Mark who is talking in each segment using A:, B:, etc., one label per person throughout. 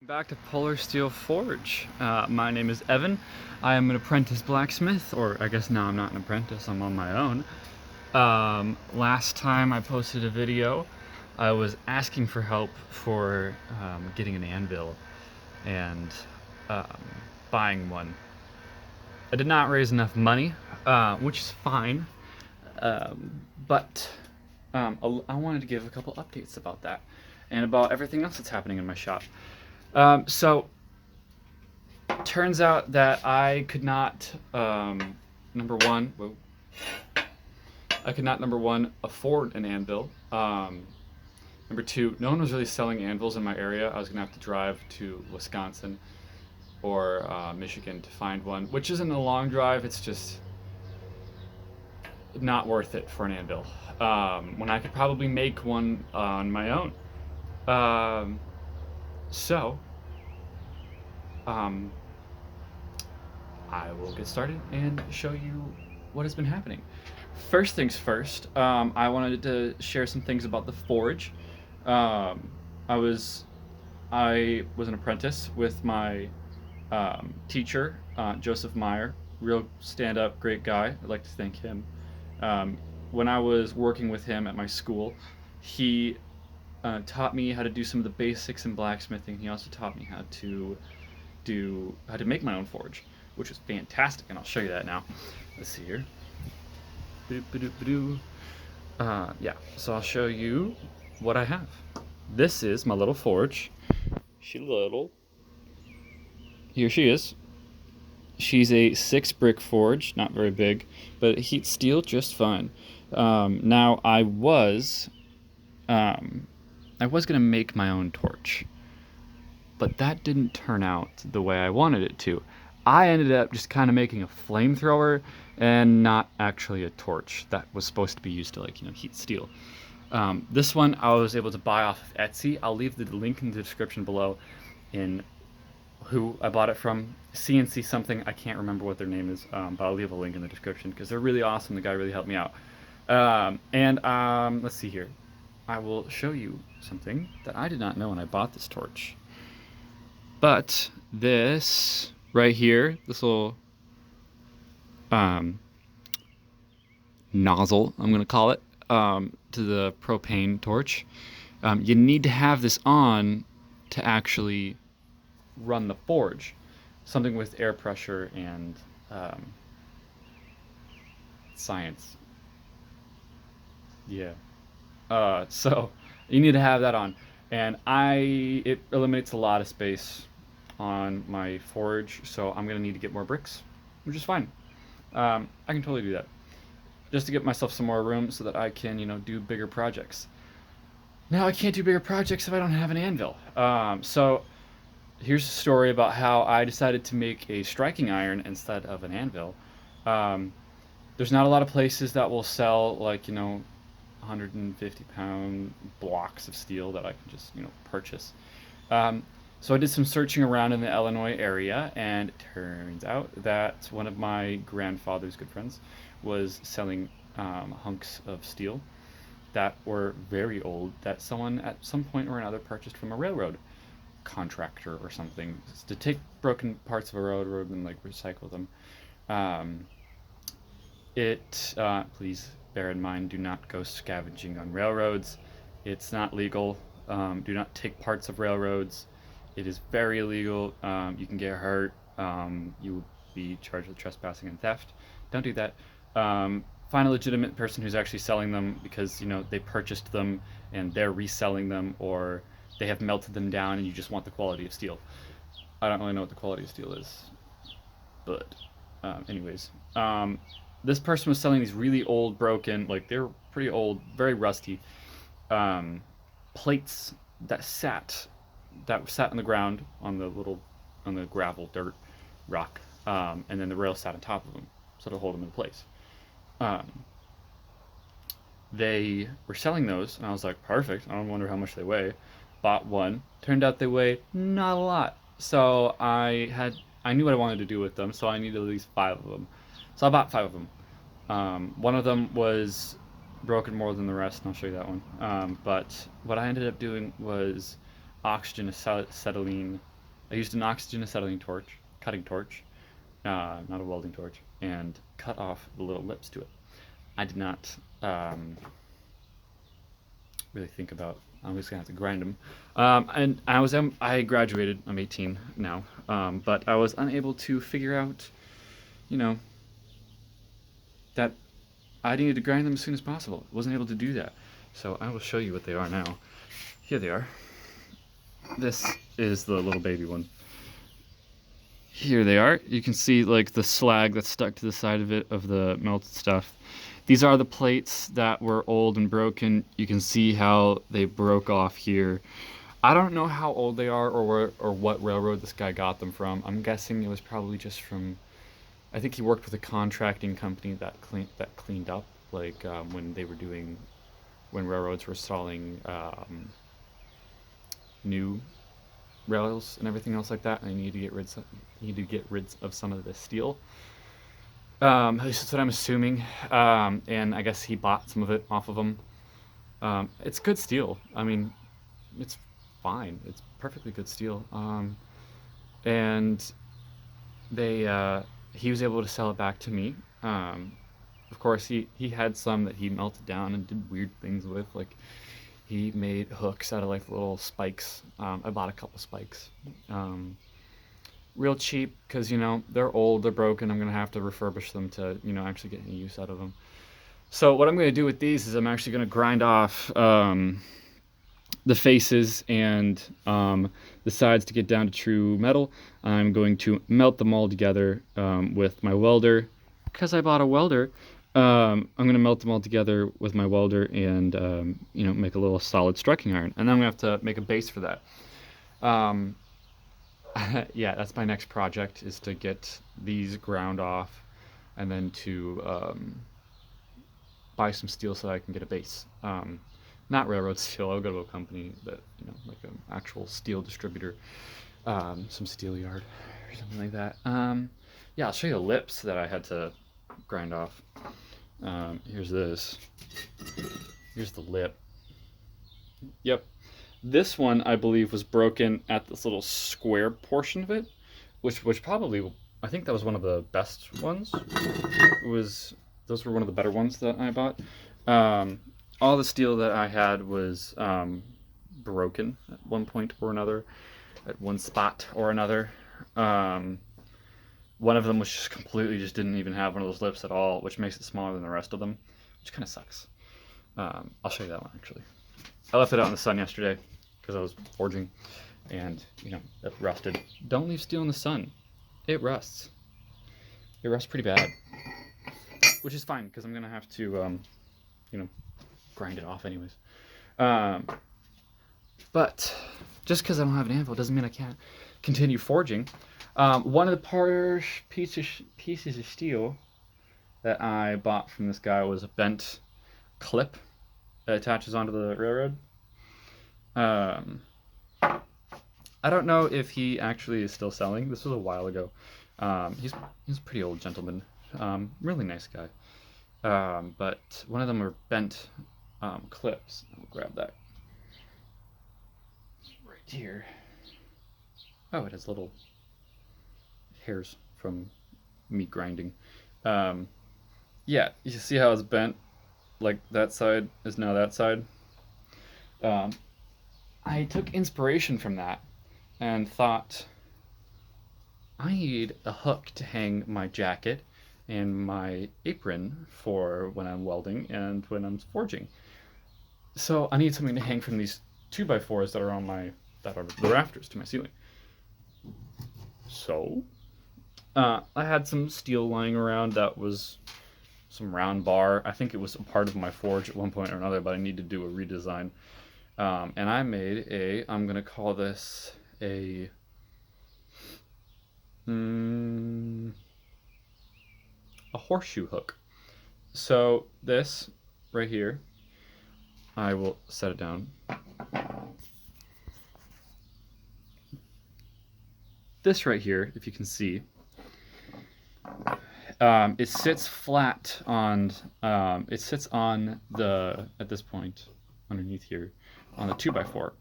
A: Back to Polar Steel Forge. My name is Evan. I am an apprentice blacksmith, or I guess now I'm not an apprentice, I'm on my own. Last time I posted a video, I was asking for help for getting an anvil and um, buying one. I did not raise enough money, which is fine, but I wanted to give a couple updates about that and about everything else that's happening in my shop. So turns out that I could not, number one, afford an anvil. Number two, no one was really selling anvils in my area. I was gonna have to drive to Wisconsin or Michigan to find one, which isn't a long drive. It's just not worth it for an anvil. When I could probably make one on my own. Um, so, um, I will get started and show you what has been happening. First things first, I wanted to share some things about the forge. Um, I was I was an apprentice with my teacher, Joseph Meyer, real stand-up, great guy. I'd like to thank him. Um, when I was working with him at my school, he taught me how to do some of the basics in blacksmithing. He also taught me how to make my own forge, which was fantastic, and I'll show you that now. Let's see here. Yeah, so I'll show you what I have. This is my little forge. She's little. Here she is. She's a 6-brick forge, not very big, but it heats steel just fine. Now I was gonna make my own torch, but that didn't turn out the way I wanted it to. I ended up just kind of making a flamethrower and not actually a torch that was supposed to be used to, like, heat steel. This one I was able to buy off of Etsy. I'll leave the link in the description below in who I bought it from. CNC something, I can't remember what their name is, but I'll leave a link in the description because they're really awesome. The guy really helped me out. Let's see here. I will show you something that I did not know when I bought this torch. But this right here, this little nozzle, I'm going to call it, to the propane torch, you need to have this on to actually run the forge. Something with air pressure and science. Yeah. So you need to have that on, and it eliminates a lot of space on my forge, so I'm gonna need to get more bricks, which is fine. I can totally do that, just to get myself some more room so that I can, do bigger projects. Now I can't do bigger projects if I don't have an anvil. So here's a story about how I decided to make a striking iron instead of an anvil. Um, there's not a lot of places that will sell, like, 150-pound blocks of steel that I can just, purchase. Um, so I did some searching around in the Illinois area, and it turns out that one of my grandfather's good friends was selling hunks of steel that were very old, that someone at some point or another purchased from a railroad contractor or something, to take broken parts of a railroad and, like, recycle them. Um, Please bear in mind, do not go scavenging on railroads. It's not legal. Do not take parts of railroads. It is very illegal. You can get hurt. You will be charged with trespassing and theft. Don't do that. Find a legitimate person who's actually selling them, because they purchased them and they're reselling them, or they have melted them down and you just want the quality of steel. I don't really know what the quality of steel is, but anyways, this person was selling these really old, broken, like, they're pretty old, very rusty plates that sat on the ground, on the gravel, dirt, rock, and then the rail sat on top of them, so to hold them in place. Um, they were selling those, and I was like, perfect. I don't wonder how much they weigh. Bought one. Turned out they weigh not a lot. So I knew what I wanted to do with them, so I needed at least 5 of them. So I bought 5 of them. One of them was broken more than the rest, and I'll show you that one. But what I ended up doing was oxygen acetylene I used an oxygen acetylene torch, cutting torch, not a welding torch, and cut off the little lips to it. I did not really think about. I'm just gonna have to grind them. And I graduated. I'm 18 now, but I was unable to figure out, you know, that I needed to grind them as soon as possible. Wasn't able to do that, so I will show you what they are now. Here they are. This is the little baby one. Here they are. You can see like the slag that's stuck to the side of it of the melted stuff. These are the plates that were old and broken. You can see how they broke off here. I don't know how old they are or what railroad this guy got them from. I'm guessing it was probably just from. I think he worked with a contracting company that cleaned up, like when railroads were installing new rails and everything else like that, and they need to get rid of some of the steel. At least that's what I'm assuming. And I guess he bought some of it off of them. It's good steel. I mean, it's fine. It's perfectly good steel. And he was able to sell it back to me. Of course, he had some that he melted down and did weird things with, like he made hooks out of like little spikes. I bought a couple spikes. Real cheap because, they're old, they're broken. I'm going to have to refurbish them to, actually get any use out of them. So what I'm going to do with these is I'm actually going to grind off the faces and the sides to get down to true metal. I'm going to melt them all together with my welder. Because I bought a welder, I'm going to melt them all together with my welder and, make a little solid striking iron. And then I'm going to have to make a base for that. Yeah, that's my next project, is to get these ground off and then to buy some steel so I can get a base. Not railroad steel. I'll go to a company that, like an actual steel distributor, some steel yard or something like that. Yeah, I'll show you the lips that I had to grind off. Here's this. Here's the lip. Yep. This one, I believe, was broken at this little square portion of it, which probably, I think that was one of the best ones. Those were one of the better ones that I bought. All the steel that I had was broken at one point or another, at one spot or another. One of them was just completely didn't even have one of those lips at all, which makes it smaller than the rest of them, which kind of sucks. I'll show you that one actually. I left it out in the sun yesterday because I was forging, and it rusted. Don't leave steel in the sun; it rusts. It rusts pretty bad, which is fine because I'm gonna have to, grind it off anyways. But just because I don't have an anvil doesn't mean I can't continue forging. One of the pieces of steel that I bought from this guy was a bent clip that attaches onto the railroad. I don't know if he actually is still selling. This was a while ago. He's a pretty old gentleman. Really nice guy. But one of them are bent clips. I'll grab that right here. Oh, it has little hairs from me grinding. Yeah, you see how it's bent? Like that side is now that side. I took inspiration from that and thought, I need a hook to hang my jacket and my apron for when I'm welding and when I'm forging. So I need something to hang from these 2x4s that are the rafters to my ceiling. So I had some steel lying around that was some round bar. I think it was a part of my forge at one point or another, but I need to do a redesign. And I made I'm going to call this a horseshoe hook. So this right here, I will set it down. This right here, if you can see, it sits flat on, at this point, underneath here, on the 2x4.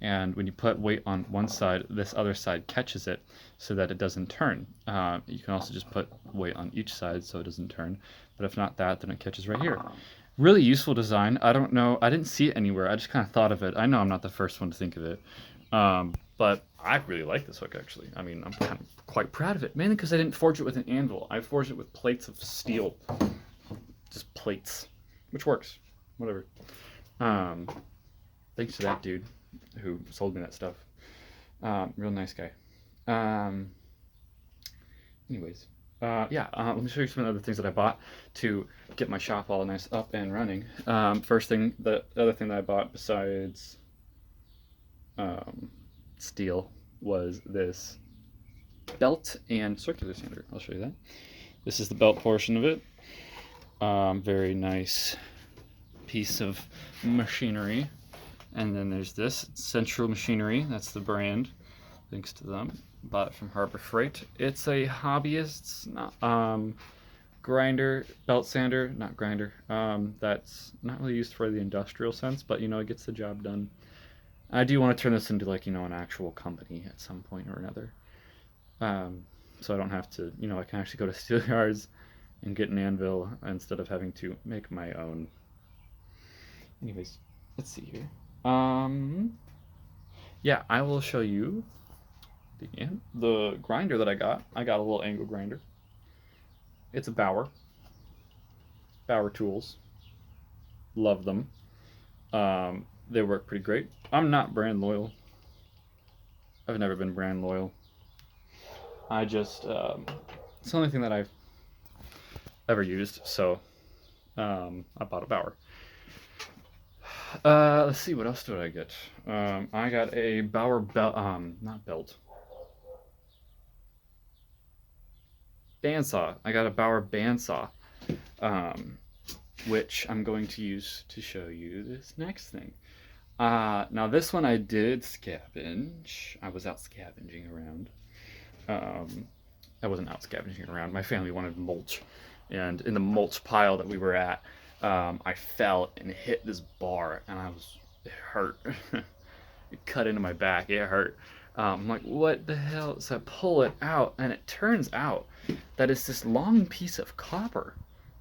A: And when you put weight on one side, this other side catches it so that it doesn't turn. You can also just put weight on each side so it doesn't turn, but if not that, then it catches right here. Really useful design. I don't know, I didn't see it anywhere. I just kind of thought of it. I know I'm not the first one to think of it, but I really like this hook actually. I mean, I'm kind of quite proud of it, mainly because I didn't forge it with an anvil. I forged it with plates of steel, just plates, which works. Whatever. Thanks to that dude who sold me that stuff. Real nice guy. Anyways, yeah, let me show you some other things that I bought to get my shop all nice up and running. First thing, the other thing that I bought besides steel was this belt and circular sander. I'll show you that. This is the belt portion of it. Very nice piece of machinery. And then there's this Central Machinery. That's the brand. Thanks to them. Bought it from Harbor Freight. It's a hobbyist's grinder, belt sander, not grinder. That's not really used for the industrial sense, but you know, it gets the job done. I do want to turn this into, like, you know, an actual company at some point or another. So I don't have to, you know, I can actually go to steel yards and get an anvil instead of having to make my own. Anyways, let's see here. Yeah, I will show you the grinder that I got. I got a little angle grinder. It's a Bauer tools. Love them. They work pretty great. I'm not brand loyal. I've never been brand loyal. I just, it's the only thing that I've ever used, so I bought a Bauer. Let's see, what else did I get? I got a Bauer belt, not belt. Bandsaw. I got a Bauer bandsaw, which I'm going to use to show you this next thing. Now this one I did scavenge. I was out scavenging around. I wasn't out scavenging around. My family wanted mulch, and in the mulch pile that we were at, I fell and hit this bar, and it hurt. It cut into my back. It hurt. I'm like, what the hell? So I pull it out, and it turns out that it's this long piece of copper.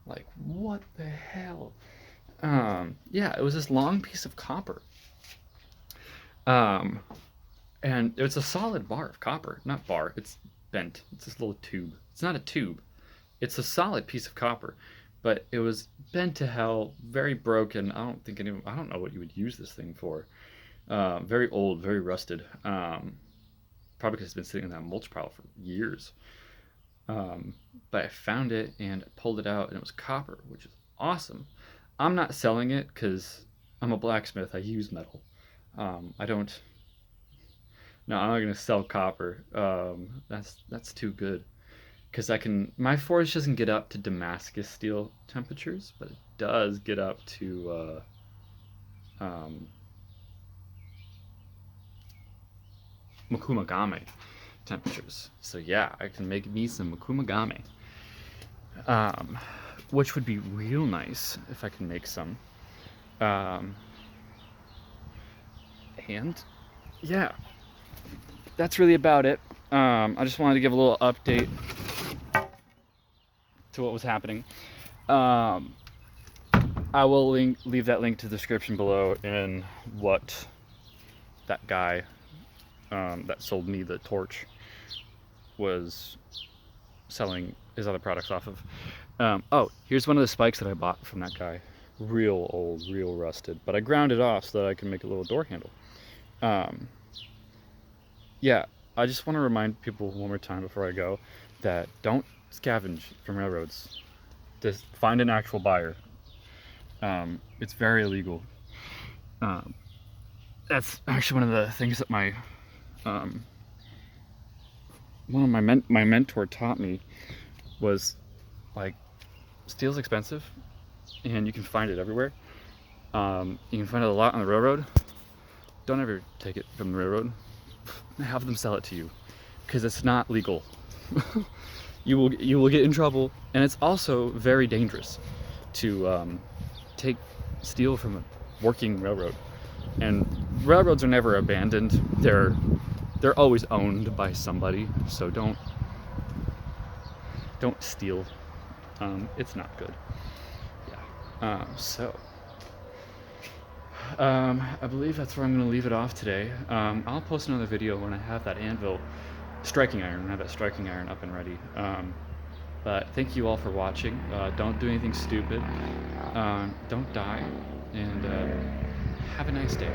A: Like, what the hell? Yeah, it was this long piece of copper. And it's a solid bar of copper. Not bar, it's bent. It's this little tube. It's not a tube. It's a solid piece of copper. But it was bent to hell, very broken. I don't know what you would use this thing for. Very old, very rusted. Probably because it's been sitting in that mulch pile for years. But I found it and pulled it out, and it was copper, which is awesome. I'm not selling it because I'm a blacksmith. I use metal. I'm not gonna sell copper. That's too good. Because my forge doesn't get up to Damascus steel temperatures, but it does get up to Makumagame temperatures. So yeah, I can make me some Makumagame, which would be real nice if I can make some. And yeah, that's really about it. I just wanted to give a little update to what was happening. I will leave that link to the description below in what that guy that sold me the torch was selling his other products off of. Oh, here's one of the spikes that I bought from that guy. Real old, real rusted, but I ground it off so that I can make a little door handle. Yeah, I just want to remind people one more time before I go that don't scavenge from railroads. Just find an actual buyer. It's very illegal. That's actually one of the things that my mentor taught me was, like, steel's expensive and you can find it everywhere. You can find it a lot on the railroad. Don't ever take it from the railroad. Have them sell it to you, because it's not legal. You will get in trouble, and it's also very dangerous to take steel from a working railroad. And railroads are never abandoned. They're always owned by somebody. So don't steal. It's not good. Yeah. I believe that's where I'm going to leave it off today. I'll post another video when I have that anvil, striking iron, when I have that striking iron up and ready. But thank you all for watching. Don't do anything stupid. Don't die. And have a nice day.